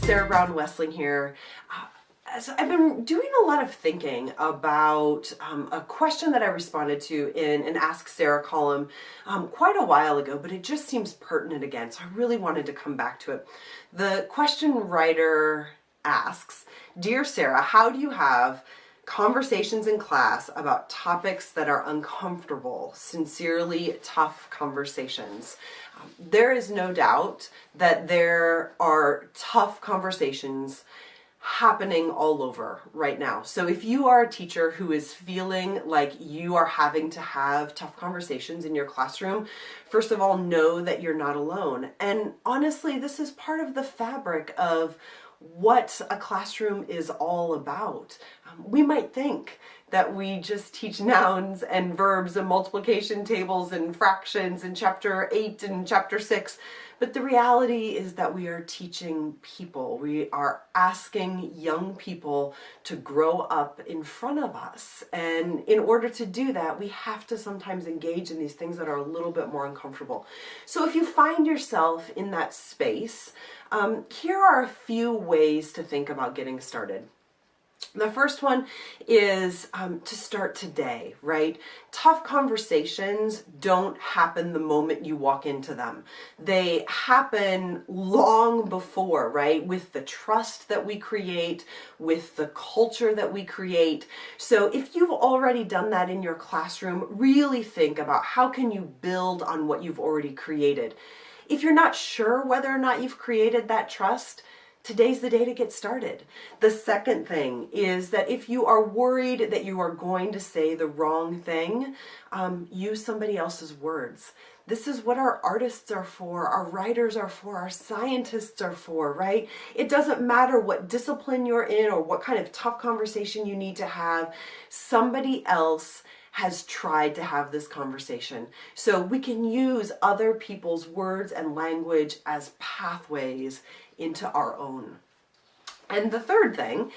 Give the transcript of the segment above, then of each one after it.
Sarah Brown Wessling here. So I've been doing a lot of thinking about a question that I responded to in an Ask Sarah column quite a while ago, but it just seems pertinent again, so I really wanted to come back to it. The question writer asks, "Dear Sarah, how do you have conversations in class about topics that are uncomfortable, sincerely tough conversations?" There is no doubt that there are tough conversations happening all over right now. So if you are a teacher who is feeling like you are having to have tough conversations in your classroom, first of all, know that you're not alone. And honestly, this is part of the fabric of what a classroom is all about. We might think that we just teach nouns and verbs and multiplication tables and fractions in chapter 8 and chapter 6, but the reality is that we are teaching people. We are asking young people to grow up in front of us. And in order to do that, we have to sometimes engage in these things that are a little bit more uncomfortable. So if you find yourself in that space, here are a few ways to think about getting started. The first one is to start today, right? Tough conversations don't happen the moment you walk into them. They happen long before, right? With the trust that we create, with the culture that we create. So if you've already done that in your classroom, really think about how can you build on what you've already created. If you're not sure whether or not you've created that trust, today's the day to get started. The second thing is that if you are worried that you are going to say the wrong thing, use somebody else's words. This is what our artists are for, our writers are for, our scientists are for, right? It doesn't matter what discipline you're in or what kind of tough conversation you need to have. Somebody else has tried to have this conversation. So we can use other people's words and language as pathways into our own. And the third thing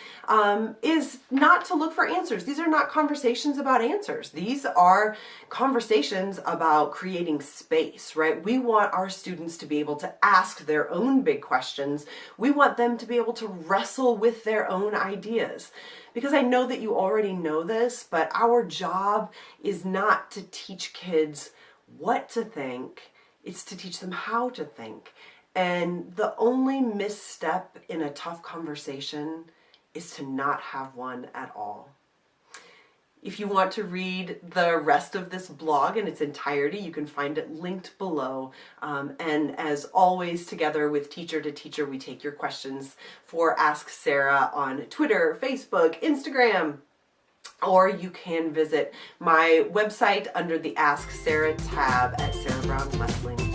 is not to look for answers. These are not conversations about answers. These are conversations about creating space, right? We want our students to be able to ask their own big questions. We want them to be able to wrestle with their own ideas. Because I know that you already know this, but our job is not to teach kids what to think, it's to teach them how to think. And the only misstep in a tough conversation is to not have one at all. If you want to read the rest of this blog in its entirety, you can find it linked below. And as always, together with Teacher to Teacher, we take your questions for Ask Sarah on Twitter, Facebook, Instagram, or you can visit my website under the Ask Sarah tab at sarahbrownwessling.com.